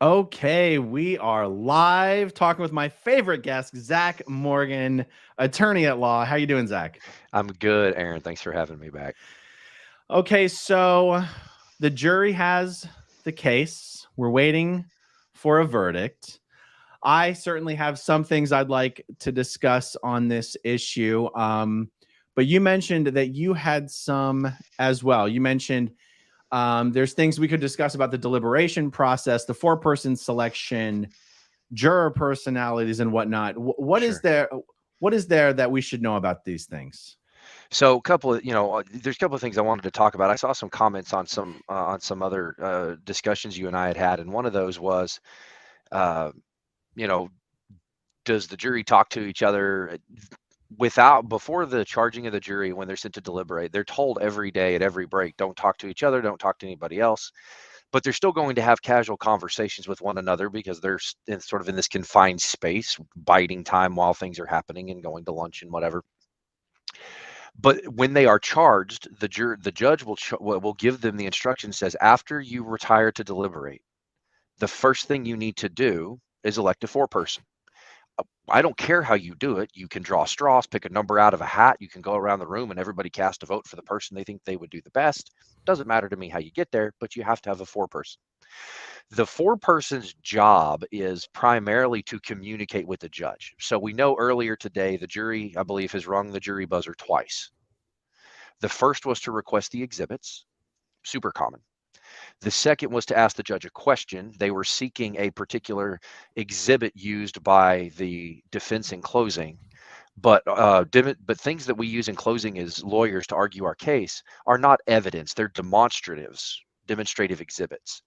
Okay, we are live talking with my favorite guest, Zach Morgan, attorney at law. How you doing, Zach? I'm good, Aaron. Thanks for having me back. Okay, so the jury has the case. We're waiting for a verdict. I certainly have some things I'd like to discuss on this issue. But you mentioned that you had some as well. You mentioned there's things we could discuss about the deliberation process, the four-person selection, juror personalities, and whatnot. What is Sure. there? What is there that we should know about these things? So, a couple of there's a couple of things I wanted to talk about. I saw some comments on some other discussions you and I had, and one of those was, uh, you know, does the jury talk to each other without before the charging of the jury when they're sent to deliberate? They're told every day at every break, don't talk to each other, don't talk to anybody else. But they're still going to have casual conversations with one another because they're sort of in this confined space, biding time while things are happening and going to lunch and whatever. But when they are charged, the judge will give them the instruction, says after you retire to deliberate, the first thing you need to do is elect a foreperson. I don't care how you do it. You can draw straws, pick a number out of a hat. You can go around the room and everybody cast a vote for the person they think they would do the best. Doesn't matter to me how you get there, but you have to have a foreperson. The foreperson's job is primarily to communicate with the judge. So we know earlier today the jury, I believe, has rung the jury buzzer twice. The first was to request the exhibits, super common. The second was to ask the judge a question. They were seeking a particular exhibit used by the defense in closing, but things that we use in closing as lawyers to argue our case are not evidence. They're demonstrative exhibits.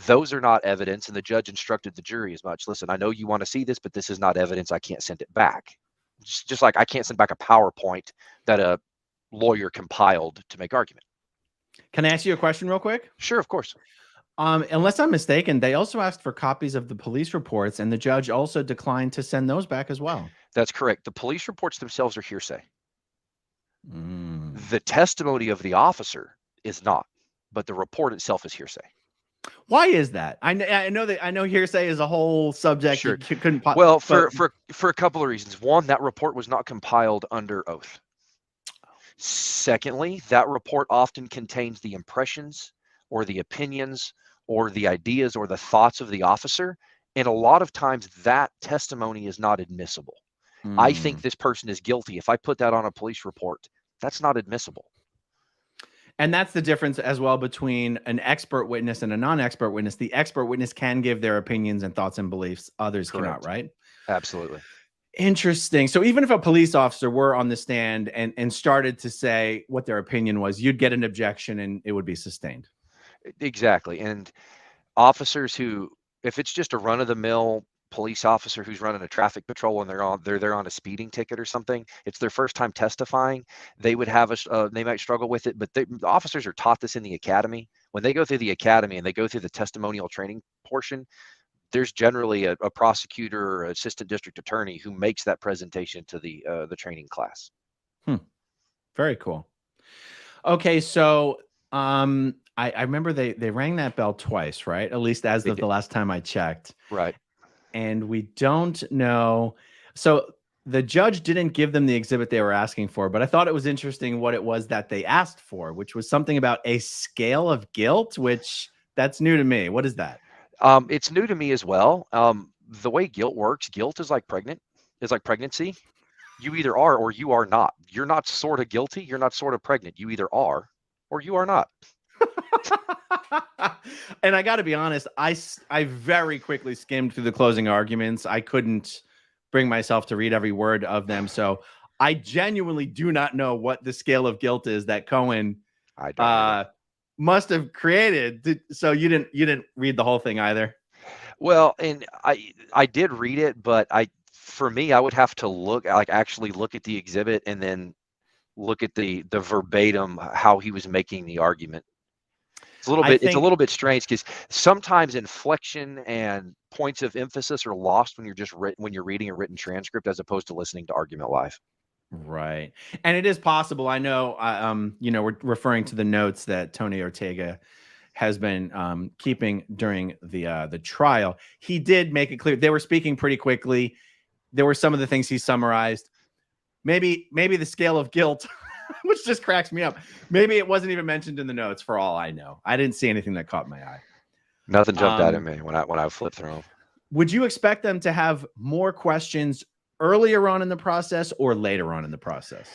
Those are not evidence, and the judge instructed the jury as much. Listen, I know you want to see this, but this is not evidence. I can't send it back. Just like I can't send back a PowerPoint that a lawyer compiled to make argument. Can I ask you a question real quick? Sure, of course. Unless I'm mistaken, they also asked for copies of the police reports, and the judge also declined to send those back as well. That's correct. The police reports themselves are hearsay. Mm. The testimony of the officer is not, but the report itself is hearsay. Why is that? I know hearsay is a whole subject. You Sure. couldn't. Well, But for a couple of reasons. One, that report was not compiled under oath. Secondly, that report often contains the impressions or the opinions or the ideas or the thoughts of the officer. And a lot of times that testimony is not admissible. I think this person is guilty. If I put that on a police report, that's not admissible. And that's the difference as well between an expert witness and a non-expert witness. The expert witness can give their opinions and thoughts and beliefs. Others cannot, Correct. right? Absolutely. Interesting. So even if a police officer were on the stand and started to say what their opinion was, you'd get an objection and it would be sustained. Exactly. And officers who, if it's just a run of the mill police officer who's running a traffic patrol and they're there on a speeding ticket or something, it's their first time testifying, they would have they might struggle with it, but the officers are taught this in the academy. When they go through the academy and they go through the testimonial training portion, there's generally a prosecutor or assistant district attorney who makes that presentation to the training class. Very cool. Okay, so I remember they rang that bell twice, right? At least as of the last time I checked. Right. And we don't know. So the judge didn't give them the exhibit they were asking for, but I thought it was interesting what it was that they asked for, which was something about a scale of guilt, which that's new to me. What is that? It's new to me as well. The way guilt works, guilt is like pregnancy. You either are or you are not. You're not sort of guilty. You're not sort of pregnant. You either are or you are not. And I got to be honest, I very quickly skimmed through the closing arguments. I couldn't bring myself to read every word of them. So I genuinely do not know what the scale of guilt is that Cohen must have created. So you didn't read the whole thing either? Well, and I did read it, but for me, I would have to actually look at the exhibit and then look at the verbatim how he was making the argument. It's a little bit strange because sometimes inflection and points of emphasis are lost when you're reading a written transcript as opposed to listening to argument live. Right. And it is possible. I know, we're referring to the notes that Tony Ortega has been keeping during the trial. He did make it clear they were speaking pretty quickly. There were some of the things he summarized. Maybe the scale of guilt, which just cracks me up. Maybe it wasn't even mentioned in the notes. For all I know, I didn't see anything that caught my eye. Nothing jumped out at me when I flipped through them. Would you expect them to have more questions earlier on in the process or later on in the process?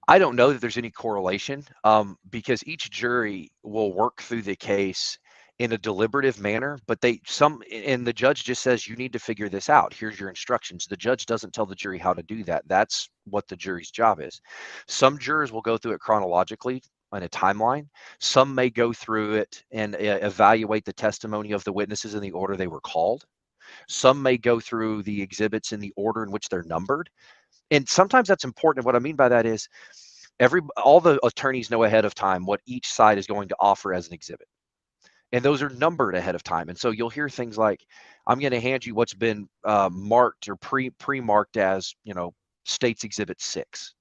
I don't know that there's any correlation, because each jury will work through the case in a deliberative manner, but and the judge just says, you need to figure this out. Here's your instructions. The judge doesn't tell the jury how to do that. That's what the jury's job is. Some jurors will go through it chronologically on a timeline. Some may go through it and evaluate the testimony of the witnesses in the order they were called. Some may go through the exhibits in the order in which they're numbered. And sometimes that's important. What I mean by that is all the attorneys know ahead of time what each side is going to offer as an exhibit. And those are numbered ahead of time. And so you'll hear things like, I'm going to hand you what's been marked or pre-marked as, State's Exhibit 6.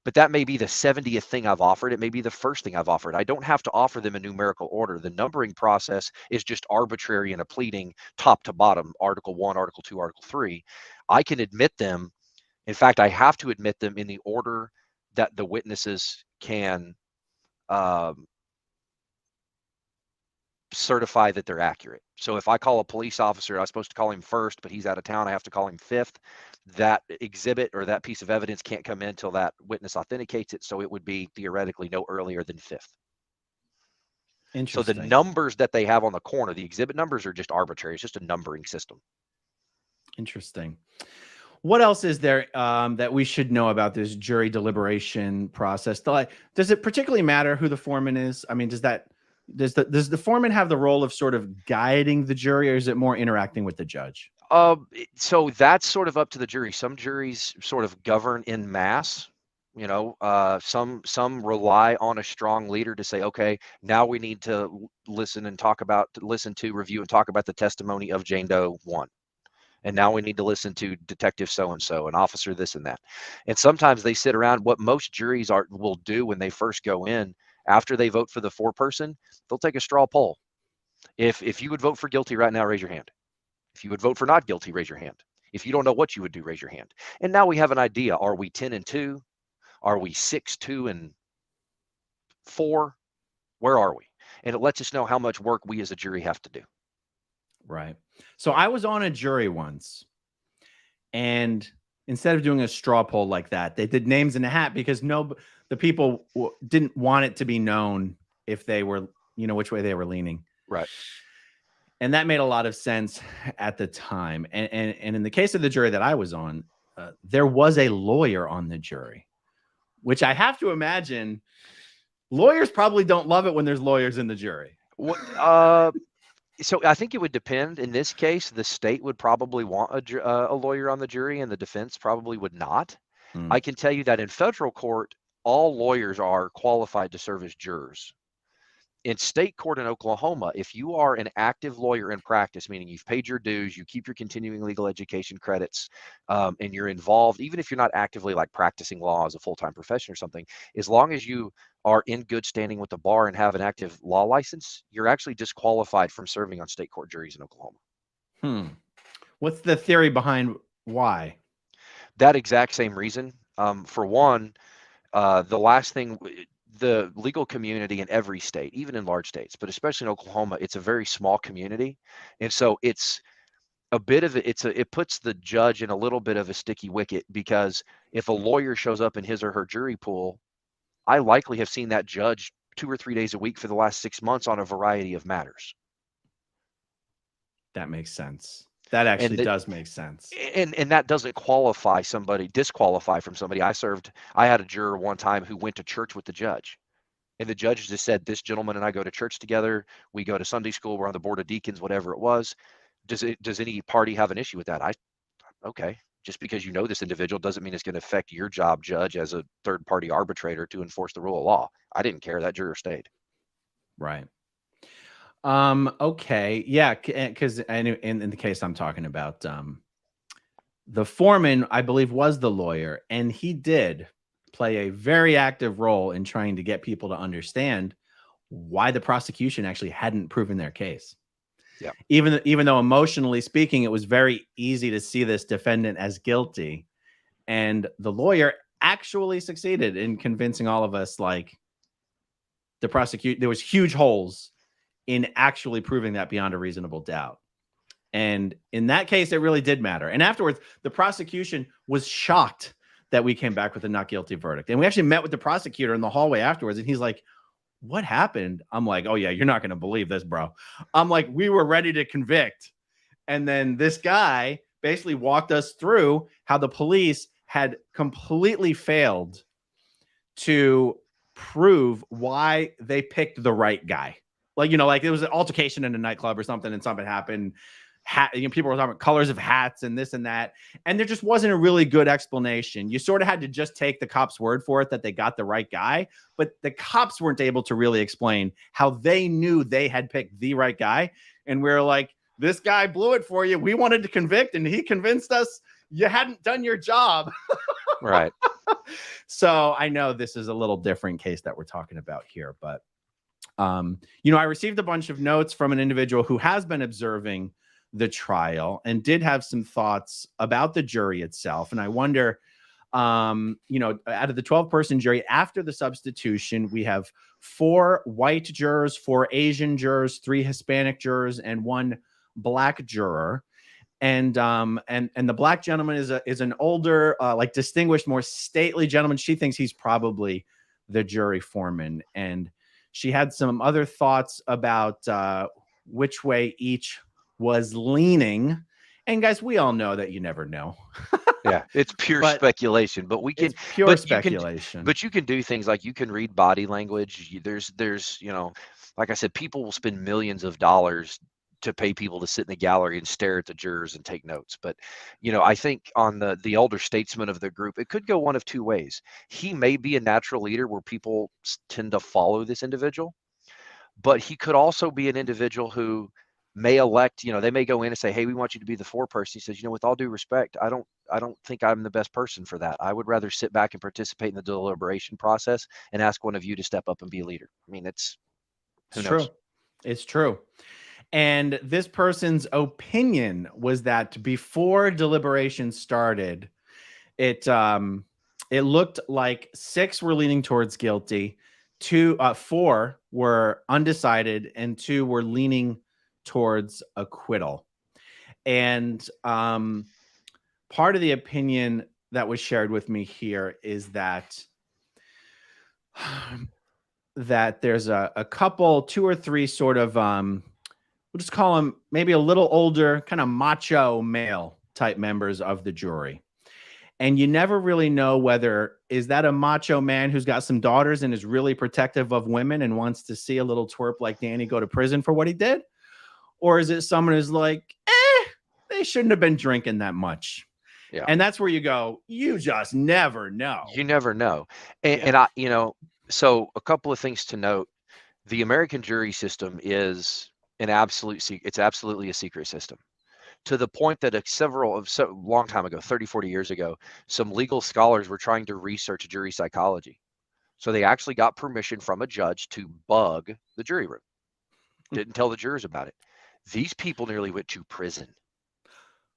But that may be the 70th thing I've offered. It may be the first thing I've offered. I don't have to offer them in numerical order. The numbering process is just arbitrary in a pleading, top to bottom, Article 1, Article 2, Article 3. I can admit them. In fact, I have to admit them in the order that the witnesses can certify that they're accurate. So if I call a police officer, I'm supposed to call him first, but he's out of town, I have to call him fifth. That exhibit or that piece of evidence can't come in until that witness authenticates it. So it would be theoretically no earlier than fifth. So the numbers that they have on the corner, the exhibit numbers, are just arbitrary. It's just a numbering system. Interesting. What else is there that we should know about this jury deliberation process? Does it particularly matter who the foreman is? I mean, does the foreman have the role of sort of guiding the jury, or is it more interacting with the judge? So that's sort of up to the jury. Some juries sort of govern in mass. Some rely on a strong leader to say, okay, now we need to listen to, review, and talk about the testimony of Jane Doe 1. And now we need to listen to Detective so-and-so, and officer this and that. And sometimes they sit around. What most juries will do when they first go in, after they vote for the foreperson, they'll take a straw poll. If you would vote for guilty right now, raise your hand. If you would vote for not guilty, raise your hand. If you don't know what you would do, raise your hand. And now we have an idea. Are we 10-2? Are we 6-2-4? Where are we? And it lets us know how much work we as a jury have to do. Right. So I was on a jury once, and instead of doing a straw poll like that, they did names in a hat because the people didn't want it to be known if they were, which way they were leaning. Right. And that made a lot of sense at the time. And in the case of the jury that I was on, there was a lawyer on the jury, which I have to imagine lawyers probably don't love it when there's lawyers in the jury. So I think it would depend. In this case, the state would probably want a lawyer on the jury, and the defense probably would not. I can tell you that in federal court, all lawyers are qualified to serve as jurors. In state court in Oklahoma, if you are an active lawyer in practice, meaning you've paid your dues, you keep your continuing legal education credits, and you're involved, even if you're not actively like practicing law as a full-time profession or something, as long as you are in good standing with the bar and have an active law license, you're actually disqualified from serving on state court juries in Oklahoma. What's the theory behind why? That exact same reason. For one, the last thing, the legal community in every state, even in large states, but especially in Oklahoma, it's a very small community. And so it's a bit of it puts the judge in a little bit of a sticky wicket, because if a lawyer shows up in his or her jury pool, I likely have seen that judge 2 or 3 days a week for the last 6 months on a variety of matters. That makes sense. That actually does make sense. And that doesn't disqualify from somebody. I had a juror one time who went to church with the judge, and the judge just said, this gentleman and I go to church together. We go to Sunday school. We're on the board of deacons, whatever it was. Does any party have an issue with that? Okay. Just because you know this individual doesn't mean it's going to affect your job, judge, as a third-party arbitrator to enforce the rule of law. I didn't care. That juror stayed. Right. Okay. Yeah. Because in the case I'm talking about, the foreman, I believe, was the lawyer, and he did play a very active role in trying to get people to understand why the prosecution actually hadn't proven their case. Yeah. Even though emotionally speaking, it was very easy to see this defendant as guilty. And the lawyer actually succeeded in convincing all of us, like, there was huge holes in actually proving that beyond a reasonable doubt. And in that case, it really did matter. And afterwards, the prosecution was shocked that we came back with a not guilty verdict. And we actually met with the prosecutor in the hallway afterwards. And he's like, what happened? I'm like, oh yeah, you're not going to believe this, bro. I'm like, we were ready to convict. And then this guy basically walked us through how the police had completely failed to prove why they picked the right guy. Like, like there was an altercation in a nightclub or something and something happened. People were talking about colors of hats and this and that. And there just wasn't a really good explanation. You sort of had to just take the cops' word for it that they got the right guy. But the cops weren't able to really explain how they knew they had picked the right guy. And we're like, this guy blew it for you. We wanted to convict, and he convinced us you hadn't done your job. Right. So I know this is a little different case that we're talking about here. But, I received a bunch of notes from an individual who has been observing the trial and did have some thoughts about the jury itself. And I wonder, out of the 12-person jury after the substitution, we have 4 white jurors, 4 Asian jurors, 3 Hispanic jurors, and 1 black juror. And the black gentleman is an older, distinguished, more stately gentleman. She thinks he's probably the jury foreman. And she had some other thoughts about which way each was leaning. And guys, we all know that you never know. Yeah, it's pure speculation, but it's pure speculation. But you can do things like you can read body language. There's like I said, people will spend millions of dollars to pay people to sit in the gallery and stare at the jurors and take notes. But, I think on the elder statesman of the group, it could go one of 2 ways. He may be a natural leader where people tend to follow this individual, but he could also be an individual who may elect, they may go in and say, hey, we want you to be the foreperson. He says, with all due respect, I don't think I'm the best person for that. I would rather sit back and participate in the deliberation process and ask one of you to step up and be a leader. I mean, it's true. It's true. And this person's opinion was that before deliberation started, it looked like 6 were leaning towards guilty, 4 were undecided, and 2 were leaning towards acquittal. And part of the opinion that was shared with me here is that there's a couple, 2 or 3 sort of we'll just call them maybe a little older, kind of macho male type members of the jury. And you never really know whether is that a macho man who's got some daughters and is really protective of women and wants to see a little twerp like Danny go to prison for what he did? Or is it someone who's like, they shouldn't have been drinking that much? Yeah. And that's where you go, you just never know. You never know. And I, so a couple of things to note. The American jury system is it's absolutely a secret system, to the point that long time ago, 30, 40 years ago, some legal scholars were trying to research jury psychology. So they actually got permission from a judge to bug the jury room. Didn't tell the jurors about it. These people nearly went to prison.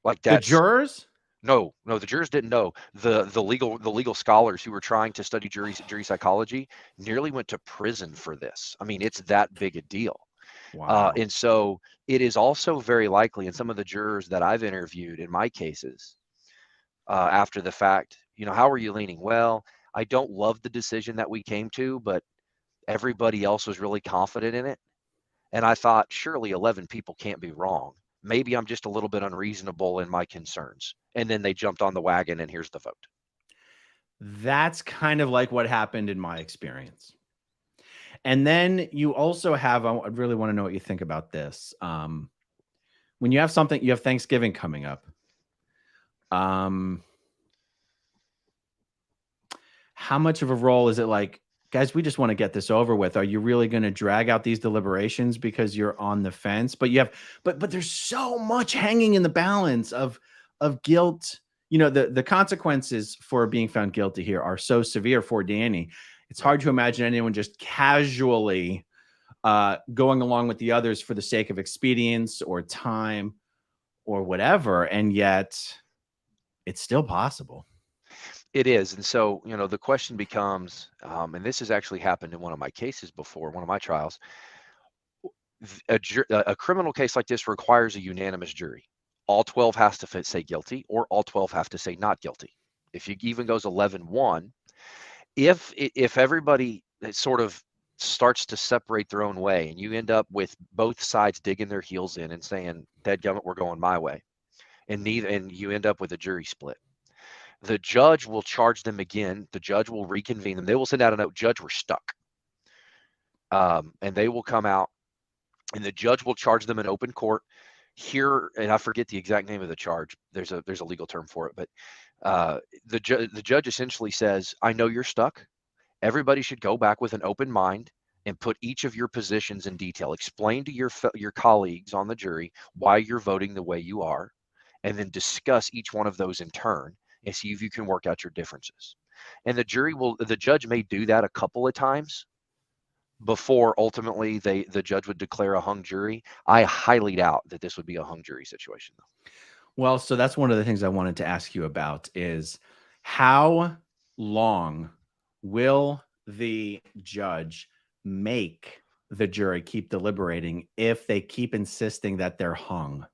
Like that. The jurors? No, the jurors didn't know. The legal scholars who were trying to study jury psychology nearly went to prison for this. I mean, it's that big a deal. Wow. And so it is also very likely, and some of the jurors that I've interviewed in my cases, after the fact, how are you leaning? Well, I don't love the decision that we came to, but everybody else was really confident in it. And I thought, surely 11 people can't be wrong. Maybe I'm just a little bit unreasonable in my concerns. And then they jumped on the wagon, and here's the vote. That's kind of like what happened in my experience. And then you also have, I really want to know what you think about this. When you have Thanksgiving coming up. How much of a role is it like, guys, we just want to get this over with? Are you really going to drag out these deliberations because you're on the fence? But but there's so much hanging in the balance of guilt. The consequences for being found guilty here are so severe for Danny. It's hard to imagine anyone just casually going along with the others for the sake of expedience or time or whatever. And yet it's still possible. It is. And so, the question becomes, and this has actually happened in one of my cases before, one of my trials. A criminal case like this requires a unanimous jury. All 12 has to say guilty, or all 12 have to say not guilty. If it even goes 11-1, if everybody sort of starts to separate their own way, and you end up with both sides digging their heels in and saying, "Dadgummit, we're going my way," and you end up with a jury split. The judge will charge them again. The judge will reconvene them. They will send out a note, "Judge, we're stuck," and they will come out, and the judge will charge them in open court. Here, and I forget the exact name of the charge. There's a legal term for it, but the judge essentially says, "I know you're stuck. Everybody should go back with an open mind and put each of your positions in detail. Explain to your colleagues on the jury why you're voting the way you are, and then discuss each one of those in turn and see if you can work out your differences." And the judge may do that a couple of times before ultimately the judge would declare a hung jury. I highly doubt that this would be a hung jury situation, though. Well, so that's one of the things I wanted to ask you about is how long will the judge make the jury keep deliberating if they keep insisting that they're hung?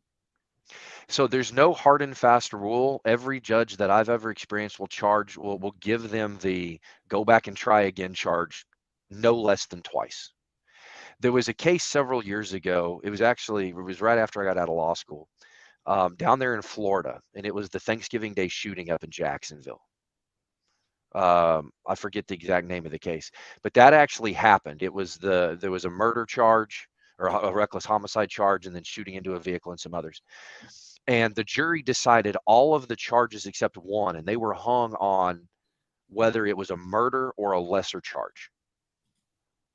So there's no hard and fast rule. Every judge that I've ever experienced will give them the go back and try again charge no less than twice. There was a case several years ago. It was right after I got out of law school, down there in Florida, and it was the Thanksgiving Day shooting up in Jacksonville. I forget the exact name of the case, but that actually happened. There was a murder charge or a reckless homicide charge, and then shooting into a vehicle and some others. And the jury decided all of the charges except one, and they were hung on whether it was a murder or a lesser charge.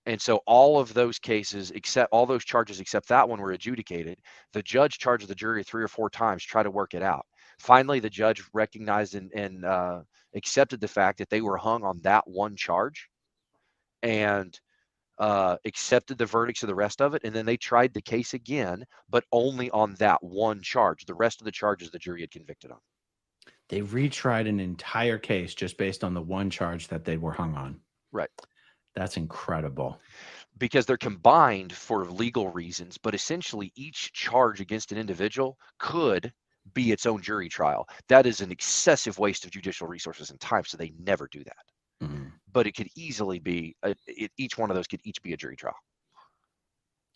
And so all of those charges except that one were adjudicated. The judge charged the jury 3 or 4 times, try to work it out. Finally, the judge recognized and accepted the fact that they were hung on that one charge, and accepted the verdicts of the rest of it. And then they tried the case again, but only on that one charge. The rest of the charges the jury had convicted on. They retried an entire case just based on the one charge that they were hung on. Right. That's incredible. Because they're combined for legal reasons, but essentially each charge against an individual could be its own jury trial. That is an excessive waste of judicial resources and time, so they never do that. Mm-hmm. But it could easily be, each one of those could each be a jury trial.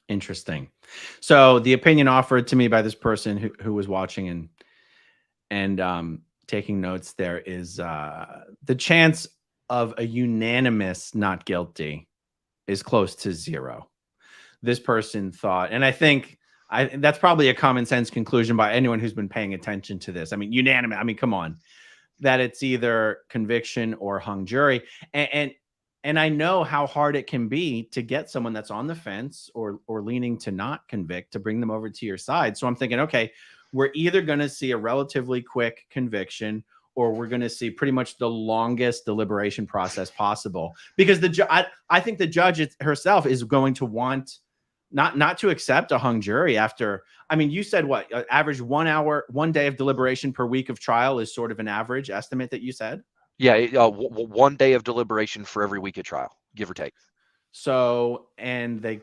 Interesting. So the opinion offered to me by this person who was watching and taking notes there is the chance of a unanimous not guilty is close to 0. This person thought, and I think that's probably a common sense conclusion by anyone who's been paying attention to this. I mean, unanimous. I mean, come on, that it's either conviction or hung jury. And I know how hard it can be to get someone that's on the fence or leaning to not convict to bring them over to your side. So I'm thinking, okay, we're either going to see a relatively quick conviction or we're going to see pretty much the longest deliberation process possible, because I think the judge herself is going to want not to accept a hung jury after. I mean, you said what, average 1 day of deliberation per week of trial is sort of an average estimate that you said? Yeah, 1 day of deliberation for every week of trial, give or take. So, and they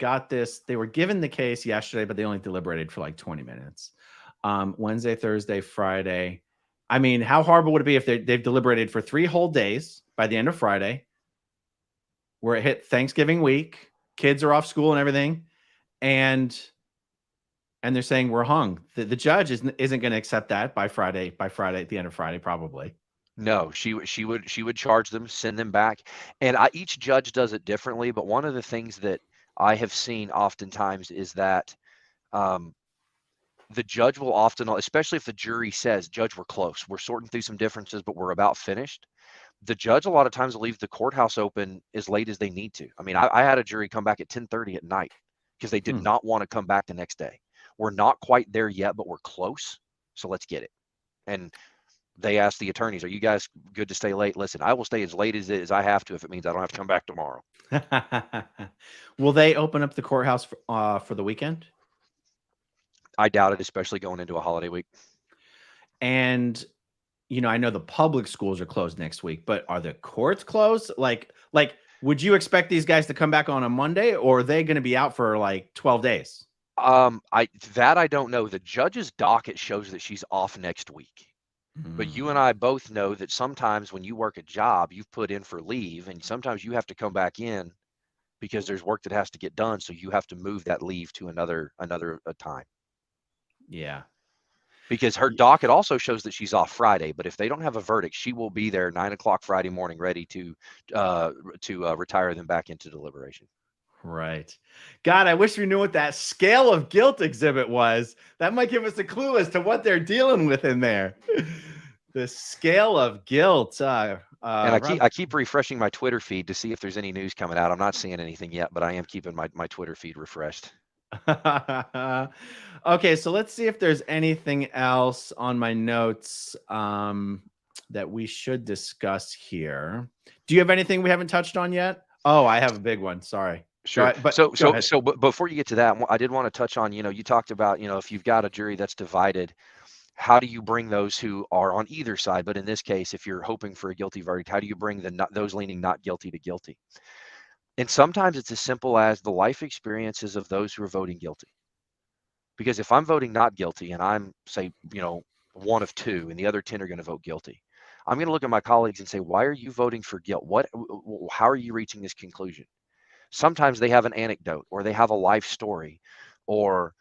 were given the case yesterday, but they only deliberated for like 20 minutes. Wednesday, Thursday, Friday. I mean, how horrible would it be if they've deliberated for 3 whole days by the end of Friday, where it hit Thanksgiving week, kids are off school and everything, and they're saying we're hung. The judge isn't going to accept that by Friday at the end of Friday, probably. No, she would charge them, send them back, and each judge does it differently. But one of the things that I have seen oftentimes is that the judge will often, especially if the jury says, "Judge, we're close, we're sorting through some differences, but we're about finished," the judge a lot of times will leave the courthouse open as late as they need to. I mean, I had a jury come back at 10:30 at night because they did not want to come back the next day. We're not quite there yet, but we're close, so let's get it. And they ask the attorneys, are you guys good to stay late? Listen, I will stay as late as I have to if it means I don't have to come back tomorrow. Will they open up the courthouse for the weekend? I doubt it, especially going into a holiday week. And I know the public schools are closed next week, but are the courts closed? Like, would you expect these guys to come back on a Monday, or are they going to be out for like 12 days? I don't know. The judge's docket shows that she's off next week. But you and I both know that sometimes when you work a job, you've put in for leave, and sometimes you have to come back in because there's work that has to get done. So you have to move that leave to another time. Yeah. Because her docket also shows that she's off Friday, but if they don't have a verdict, she will be there 9 o'clock Friday morning, ready to retire them back into deliberation. Right. God, I wish we knew what that scale of guilt exhibit was. That might give us a clue as to what they're dealing with in there. The scale of guilt. And I keep refreshing my Twitter feed to see if there's any news coming out. I'm not seeing anything yet, but I am keeping my Twitter feed refreshed. Okay, so let's see if there's anything else on my notes that we should discuss here. Do you have anything we haven't touched on yet? Oh, I have a big one. Sorry. Sure. But But before you get to that, I did want to touch on, you talked about, if you've got a jury that's divided, how do you bring those who are on either side? But in this case, if you're hoping for a guilty verdict, how do you bring those leaning not guilty to guilty? And sometimes it's as simple as the life experiences of those who are voting guilty. Because if I'm voting not guilty and I'm, say, one of two and the other 10 are going to vote guilty, I'm going to look at my colleagues and say, why are you voting for guilt? How are you reaching this conclusion? Sometimes they have an anecdote or they have a life story, or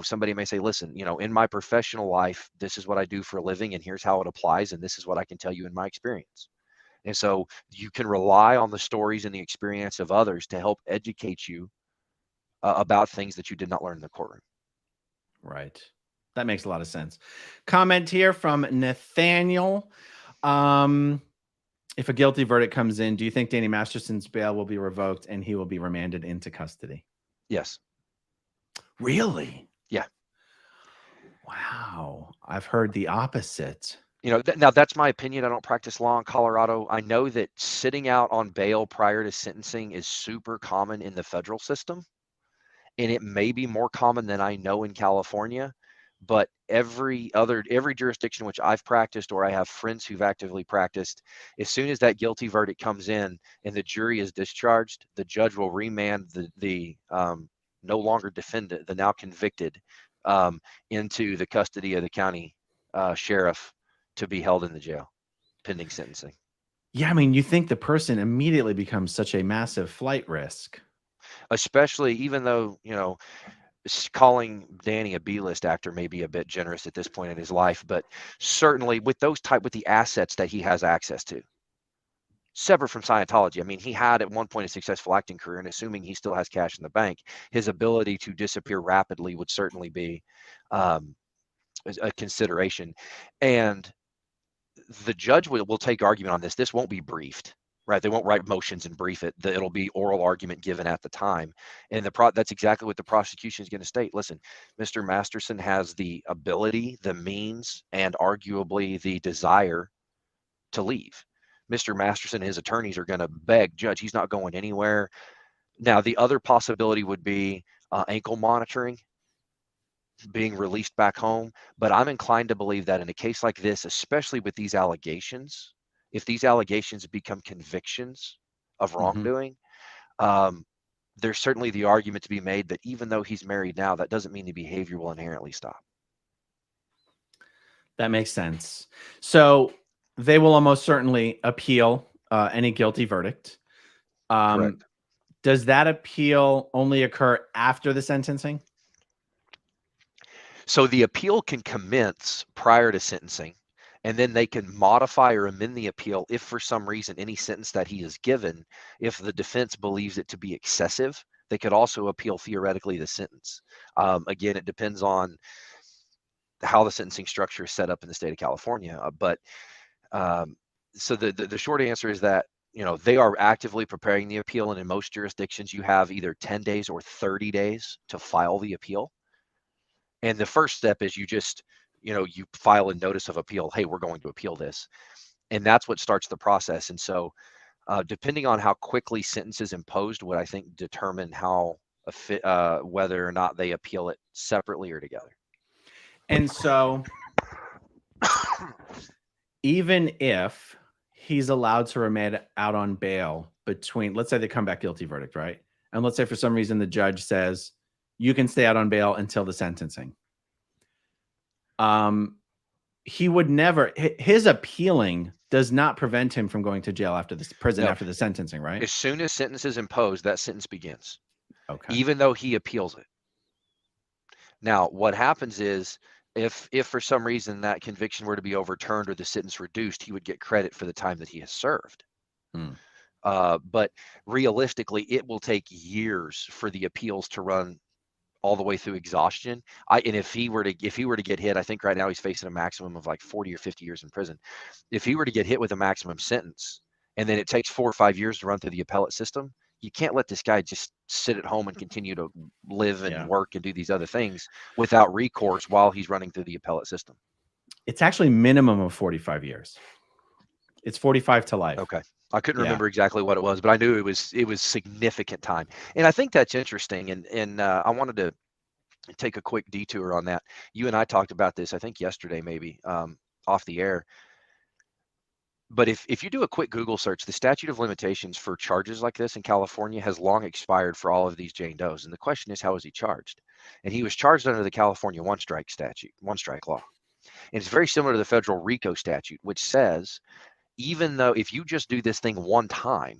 somebody may say, listen, in my professional life, this is what I do for a living and here's how it applies, and this is what I can tell you in my experience. And so you can rely on the stories and the experience of others to help educate you about things that you did not learn in the courtroom. Right. That makes a lot of sense. Comment here from Nathaniel. If a guilty verdict comes in, do you think Danny Masterson's bail will be revoked and he will be remanded into custody? Yes. Really? Yeah. Wow. I've heard the opposite. Now that's my opinion. I don't practice law in Colorado. I know that sitting out on bail prior to sentencing is super common in the federal system, and it may be more common than I know in California. But every jurisdiction which I've practiced, or I have friends who've actively practiced, as soon as that guilty verdict comes in and the jury is discharged, the judge will remand the no longer defendant, the now convicted, into the custody of the county sheriff to be held in the jail pending sentencing. Yeah, I mean, you think the person immediately becomes such a massive flight risk. Especially, even though, calling Danny a B-list actor may be a bit generous at this point in his life, but certainly with the assets that he has access to, separate from Scientology. I mean, he had at one point a successful acting career, and assuming he still has cash in the bank, his ability to disappear rapidly would certainly be a consideration. And the judge will take argument on this. This won't be briefed. Right, they won't write motions and brief it. It'll be oral argument given at the time, and that's exactly what the prosecution is going to state. Listen, Mr. Masterson has the ability, the means, and arguably the desire to leave. Mr. Masterson and his attorneys are going to beg, Judge, he's not going anywhere. Now, the other possibility would be ankle monitoring, being released back home. But I'm inclined to believe that in a case like this, especially with these allegations, if these allegations become convictions of wrongdoing, there's certainly the argument to be made that even though he's married now, that doesn't mean the behavior will inherently stop. That makes sense. So they will almost certainly appeal any guilty verdict. Correct. Does that appeal only occur after the sentencing? So the appeal can commence prior to sentencing, and then they can modify or amend the appeal if for some reason any sentence that he is given, if the defense believes it to be excessive, they could also appeal theoretically the sentence. Again, it depends on how the sentencing structure is set up in the state of California. So the short answer is that they are actively preparing the appeal, and in most jurisdictions you have either 10 days or 30 days to file the appeal. And the first step is you just you file a notice of appeal. Hey, we're going to appeal this. And that's what starts the process. And so depending on how quickly sentence is imposed would, I think, determine how whether or not they appeal it separately or together. And so even if he's allowed to remain out on bail between, let's say they come back guilty verdict, right? And let's say for some reason the judge says you can stay out on bail until the sentencing. He would never, his appealing does not prevent him from going to jail after this prison after the sentencing, right? As soon as sentence is imposed, that sentence begins. Okay. Even though he appeals it. Now, what happens is if for some reason that conviction were to be overturned or the sentence reduced, he would get credit for the time that he has served. But realistically, it will take years for the appeals to run all the way through exhaustion. And if he were to get hit, I think right now he's facing a maximum of like 40 or 50 years in prison. If he were to get hit with a maximum sentence, and then it takes 4 or 5 years to run through the appellate system, you can't let this guy just sit at home and continue to live and work and do these other things without recourse while he's running through the appellate system. It's actually minimum of 45 years. It's 45 to life. Okay. I couldn't remember exactly what it was, but I knew it was significant time. And I think that's interesting. And I wanted to take a quick detour on that. You and I talked about this, I think yesterday, maybe off the air. But if you do a quick Google search, the statute of limitations for charges like this in California has long expired for all of these Jane Does. And the question is, how was he charged? And he was charged under the California one strike law. And it's very similar to the federal RICO statute, which says, even though if you just do this thing one time,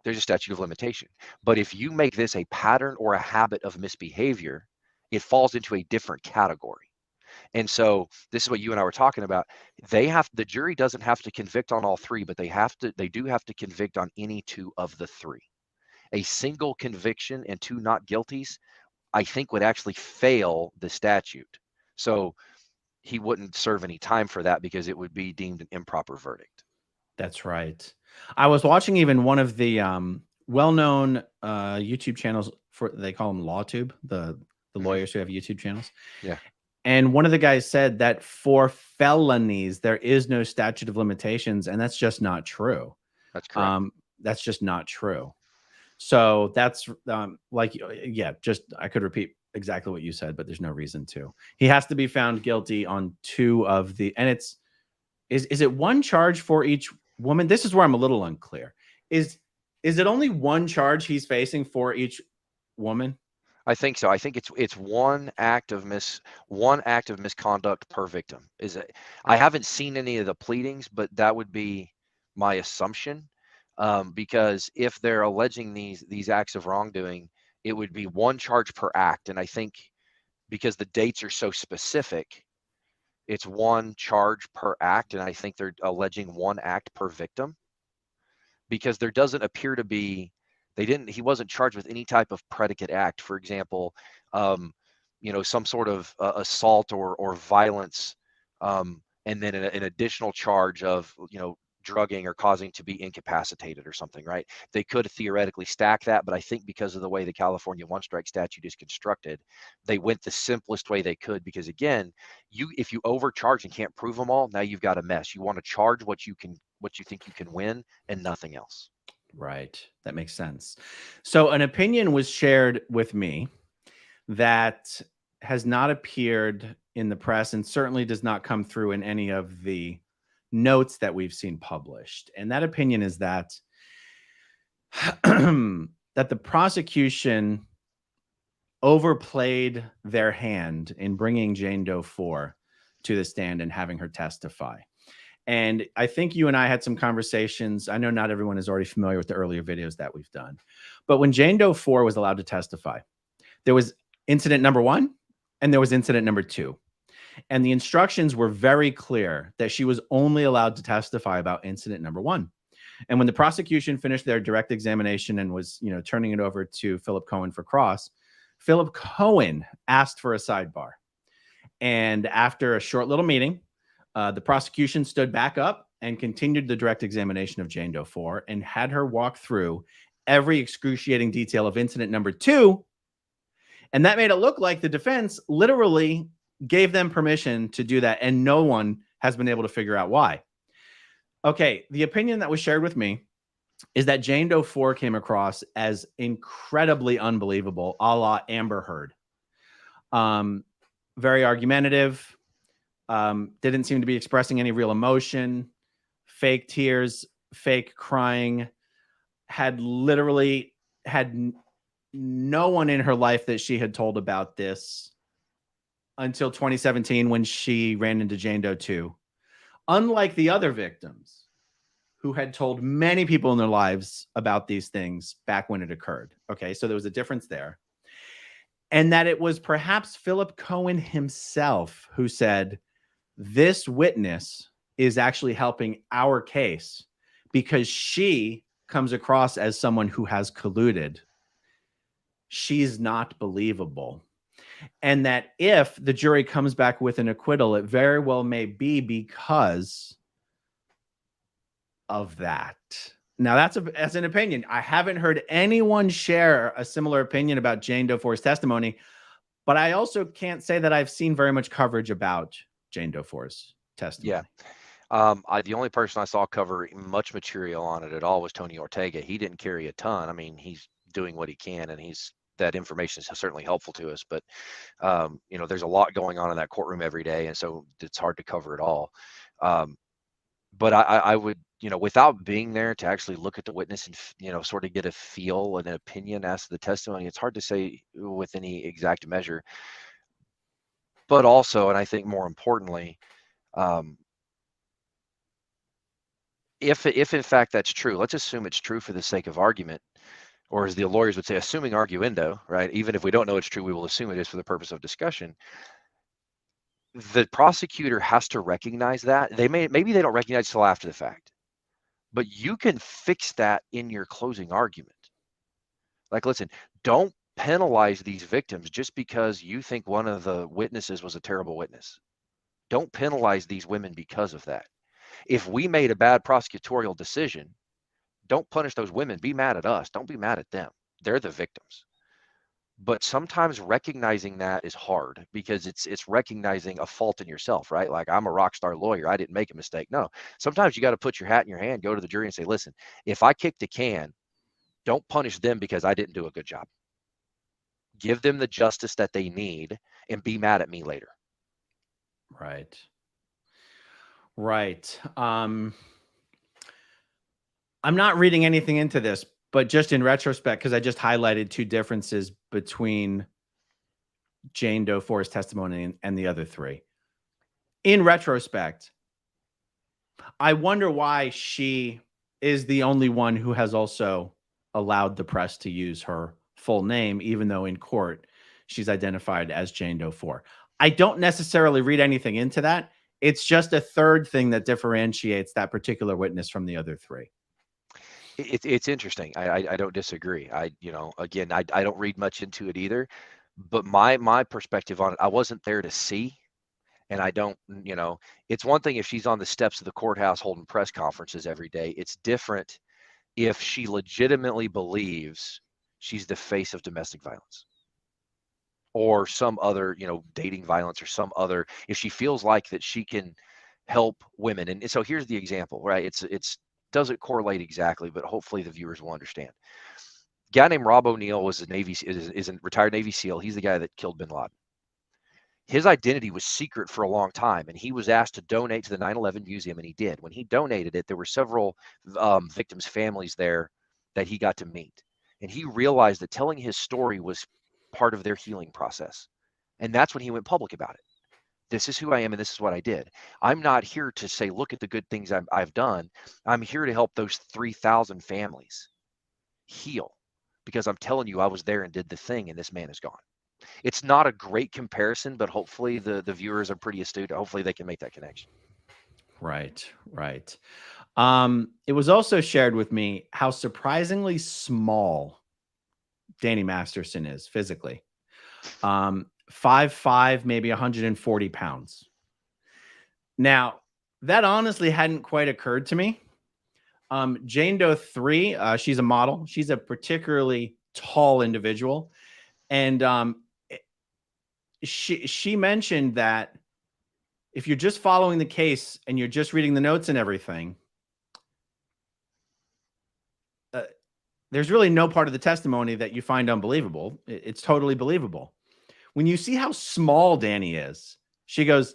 there's a statute of limitation. But if you make this a pattern or a habit of misbehavior, it falls into a different category. And so this is what you and I were talking about. The jury doesn't have to convict on all three, but they do have to convict on any two of the three. A single conviction and two not guilties, I think, would actually fail the statute. So he wouldn't serve any time for that because it would be deemed an improper verdict. That's right. I was watching even one of the well-known YouTube channels, they call them LawTube, the lawyers who have YouTube channels. Yeah. And one of the guys said that for felonies, there is no statute of limitations, and that's just not true. That's correct. That's just not true. So that's just I could repeat exactly what you said, but there's no reason to. He has to be found guilty on two of the, and is it one charge for each woman? This is where I'm a little unclear. Is it only one charge he's facing for each woman? I think so. I think it's one act of misconduct per victim. I haven't seen any of the pleadings, but that would be my assumption. Because if they're alleging these acts of wrongdoing, it would be one charge per act. And I think because the dates are so specific, it's one charge per act. And I think they're alleging one act per victim, because there doesn't appear to be, he wasn't charged with any type of predicate act. For example, some sort of assault or violence, and then an additional charge of, drugging or causing to be incapacitated or something, right? They could theoretically stack that, but I think because of the way the California one strike statute is constructed, they went the simplest way they could, because again, if you overcharge and can't prove them all, now you've got a mess. You want to charge what you think you can win and nothing else. Right. That makes sense. So an opinion was shared with me that has not appeared in the press and certainly does not come through in any of the notes that we've seen published. And that opinion is that that the prosecution overplayed their hand in bringing Jane Doe 4 to the stand and having her testify. And I think you and I had some conversations. I know not everyone is already familiar with the earlier videos that we've done, but when Jane Doe 4 was allowed to testify, there was incident number 1 and there was incident number 2. And the instructions were very clear that she was only allowed to testify about incident number 1. And when the prosecution finished their direct examination and was, turning it over to Philip Cohen for cross, Philip Cohen asked for a sidebar. And after a short little meeting, the prosecution stood back up and continued the direct examination of Jane Doe 4 and had her walk through every excruciating detail of incident number 2. And that made it look like the defense literally gave them permission to do that, and no one has been able to figure out why. Okay, the opinion that was shared with me is that Jane Doe 4 came across as incredibly unbelievable, a la Amber Heard. Very argumentative, didn't seem to be expressing any real emotion, fake tears, fake crying, had no one in her life that she had told about this until 2017 when she ran into Jane Doe 2. Unlike the other victims who had told many people in their lives about these things back when it occurred. Okay, so there was a difference there. And that it was perhaps Philip Cohen himself who said, this witness is actually helping our case because she comes across as someone who has colluded. She's not believable. And that if the jury comes back with an acquittal, it very well may be because of that. Now, that's an opinion. I haven't heard anyone share a similar opinion about Jane Doe 4's testimony, but I also can't say that I've seen very much coverage about Jane Doe 4's testimony. Yeah. The only person I saw cover much material on it at all was Tony Ortega. He didn't carry a ton. I mean, he's doing what he can, and that information is certainly helpful to us. But there's a lot going on in that courtroom every day, and so it's hard to cover it all. But I would, without being there to actually look at the witness and sort of get a feel and an opinion as to the testimony, it's hard to say with any exact measure. But also, and I think more importantly, if in fact that's true, let's assume it's true for the sake of argument, or as the lawyers would say, assuming arguendo, right? Even if we don't know it's true, we will assume it is for the purpose of discussion. The prosecutor has to recognize that. Maybe they don't recognize it till after the fact, but you can fix that in your closing argument. Like, listen, don't penalize these victims just because you think one of the witnesses was a terrible witness. Don't penalize these women because of that. If we made a bad prosecutorial decision, don't punish those women. Be mad at us. Don't be mad at them. They're the victims. But sometimes recognizing that is hard because it's recognizing a fault in yourself, right? Like, I'm a rock star lawyer. I didn't make a mistake. No, sometimes you got to put your hat in your hand, go to the jury and say, listen, if I kicked a can, don't punish them because I didn't do a good job. Give them the justice that they need and be mad at me later. Right. Right. I'm not reading anything into this, but just in retrospect, because I just highlighted two differences between Jane Doe 4's testimony and the other three. In retrospect, I wonder why she is the only one who has also allowed the press to use her full name, even though in court she's identified as Jane Doe 4. I don't necessarily read anything into that. It's just a third thing that differentiates that particular witness from the other three. It's interesting. I don't disagree. Again, I don't read much into it either, but my perspective on it, I wasn't there to see. And I don't, it's one thing if she's on the steps of the courthouse holding press conferences every day. It's different if she legitimately believes she's the face of domestic violence or some other, dating violence or some other, if she feels like that she can help women. And so here's the example, right? It's doesn't correlate exactly, but hopefully the viewers will understand. A guy named Rob O'Neill was is a retired Navy SEAL. He's the guy that killed bin Laden. His identity was secret for a long time, and he was asked to donate to the 9/11 museum, and he did. When he donated it, there were several victims' families there that he got to meet, and he realized that telling his story was part of their healing process, and that's when he went public about it. This is who I am, and this is what I did. I'm not here to say, look at the good things I've done. I'm here to help those 3,000 families heal, because I'm telling you, I was there and did the thing, and this man is gone. It's not a great comparison, but hopefully the viewers are pretty astute. Hopefully they can make that connection. Right. It was also shared with me how surprisingly small Danny Masterson is physically. 5'5", maybe 140 pounds. Now, that honestly hadn't quite occurred to me. Jane Doe 3, she's a model. She's a particularly tall individual. And she mentioned that if you're just following the case and you're just reading the notes and everything, there's really no part of the testimony that you find unbelievable. It's totally believable. When you see how small Danny is, she goes,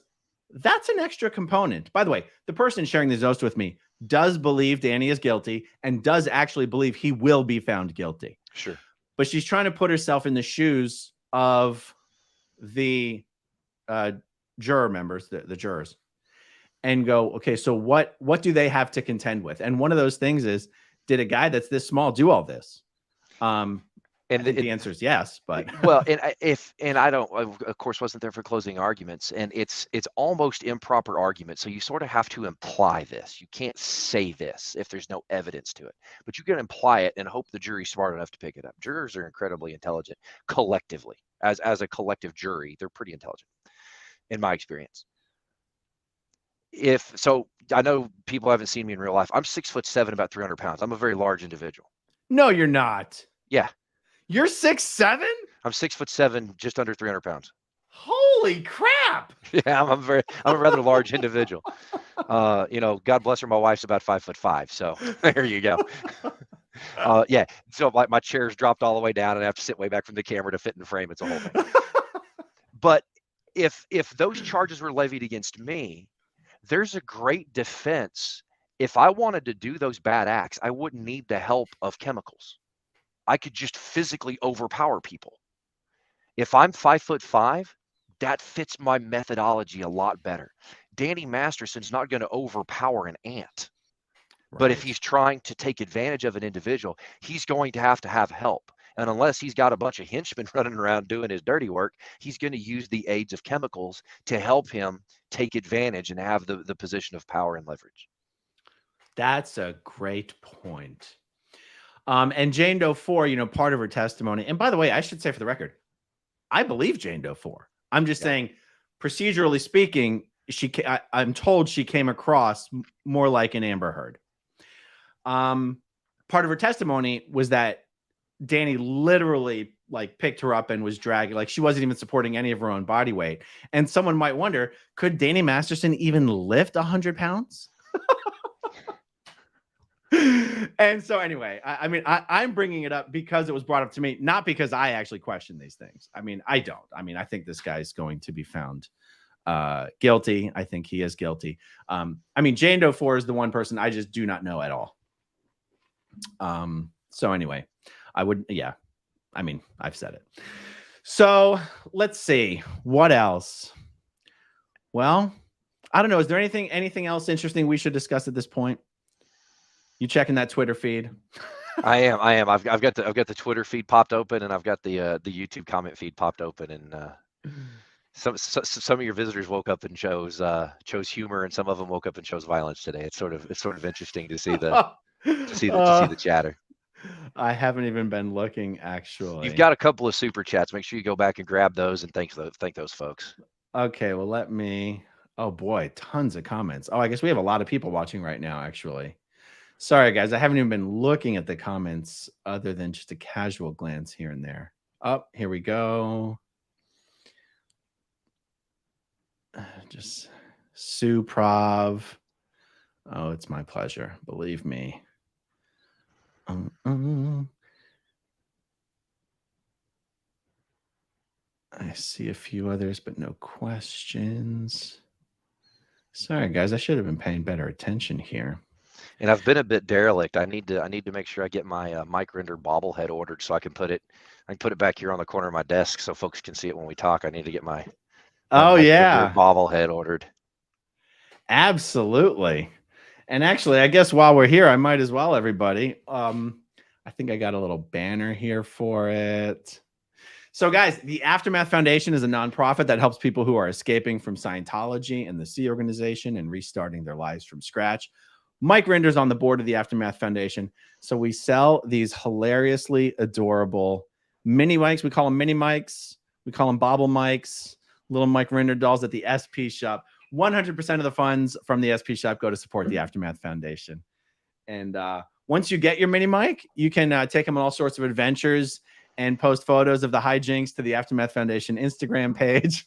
that's an extra component. By the way, the person sharing these notes with me does believe Danny is guilty and does actually believe he will be found guilty. Sure. But she's trying to put herself in the shoes of the juror members, the jurors, and go, okay, so what do they have to contend with? And one of those things is, did a guy that's this small do all this? And the answer is yes, but well, and I don't, of course, wasn't there for closing arguments, and it's almost improper argument. So you sort of have to imply this. You can't say this if there's no evidence to it, but you can imply it and hope the jury's smart enough to pick it up. Jurors are incredibly intelligent collectively. As a collective jury, they're pretty intelligent, in my experience. So I know people haven't seen me in real life. I'm 6'7", about 300 pounds. I'm a very large individual. No, you're not. Yeah. You're 6'7"? I'm 6'7", just under 300 pounds. Holy crap! Yeah, I'm a rather large individual. God bless her, my wife's about 5'5", so there you go. Yeah, so like my chair's dropped all the way down, and I have to sit way back from the camera to fit in the frame. It's a whole thing. But if those charges were levied against me, there's a great defense. If I wanted to do those bad acts, I wouldn't need the help of chemicals. I could just physically overpower people. If I'm 5'5", that fits my methodology a lot better. Danny Masterson's not going to overpower an ant. Right. But if he's trying to take advantage of an individual, he's going to have help. And unless he's got a bunch of henchmen running around doing his dirty work, he's going to use the aids of chemicals to help him take advantage and have the position of power and leverage. That's a great point. And Jane Doe 4, part of her testimony, and by the way, I should say for the record, I believe Jane Doe 4. I'm just saying, procedurally speaking, I'm told she came across more like an Amber Heard. Part of her testimony was that Danny literally picked her up and was dragging, like she wasn't even supporting any of her own body weight. And someone might wonder, could Danny Masterson even lift 100 pounds? And so anyway, I'm bringing it up because it was brought up to me, not because I actually question these things. I don't. I think this guy's going to be found guilty. I think he is guilty. Jane Doe 4 is the one person I just do not know at all. So anyway, I've said it. So let's see what else. Well, I don't know. Is there anything else interesting we should discuss at this point? You checking that Twitter feed? I am. I've got the Twitter feed popped open, and I've got the YouTube comment feed popped open, and some of your visitors woke up and chose humor, and some of them woke up and chose violence today. It's sort of interesting to see the chatter. I haven't even been looking, actually. You've got a couple of super chats. Make sure you go back and grab those and thank those folks. Okay, well, let me. Oh boy, tons of comments. Oh, I guess we have a lot of people watching right now, actually. Sorry, guys. I haven't even been looking at the comments other than just a casual glance here and there. Oh, here we go. Just Sue Prov. Oh, it's my pleasure. Believe me. I see a few others, but no questions. Sorry, guys. I should have been paying better attention here. And I've been a bit derelict. I need to make sure I get my mic Rinder bobblehead ordered so I can put it back here on the corner of my desk so folks can see it when we talk. I need to get my Rinder bobblehead ordered. Absolutely. And actually, I guess while we're here, I might as well, everybody. I think I got a little banner here for it. So guys, the Aftermath Foundation is a nonprofit that helps people who are escaping from Scientology and the Sea organization and restarting their lives from scratch. Mike Rinder's on the board of the Aftermath Foundation. So we sell these hilariously adorable mini mics. We call them mini mics. We call them bobble mics, little Mike Rinder dolls at the SP shop. 100% of the funds from the SP shop go to support the Aftermath Foundation. And once you get your mini mic, you can take them on all sorts of adventures and post photos of the hijinks to the Aftermath Foundation Instagram page.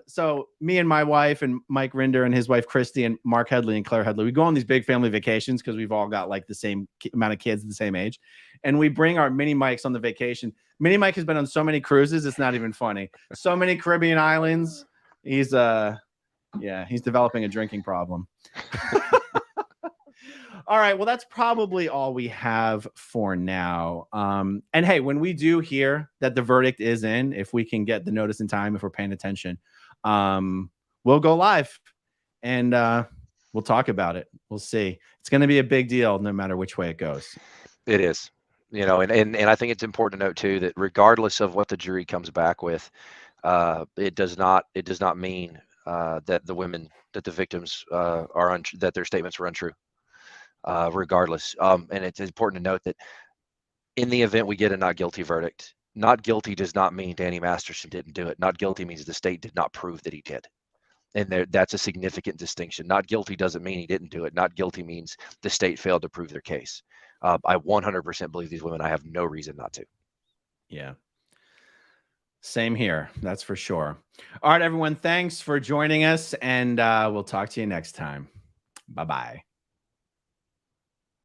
So me and my wife and Mike Rinder and his wife Christy and Mark Headley and Claire Headley, we go on these big family vacations because we've all got like the same amount of kids at the same age, and we bring our mini Mikes on the vacation. Mini Mike has been on so many cruises, it's not even funny. So many Caribbean islands. He's developing a drinking problem. All right, well, that's probably all we have for now. And hey, when we do hear that the verdict is in, if we can get the notice in time, if we're paying attention, we'll go live and we'll talk about it. We'll see. It's going to be a big deal no matter which way it goes. It is, and I think it's important to note too that regardless of what the jury comes back with, it does not mean that the victims that their statements were untrue. Regardless. And it's important to note that in the event we get a not guilty verdict, not guilty does not mean Danny Masterson didn't do it. Not guilty means the state did not prove that he did. And that's a significant distinction. Not guilty doesn't mean he didn't do it. Not guilty means the state failed to prove their case. I 100% believe these women. I have no reason not to. Yeah. Same here. That's for sure. All right, everyone. Thanks for joining us, and we'll talk to you next time. Bye-bye.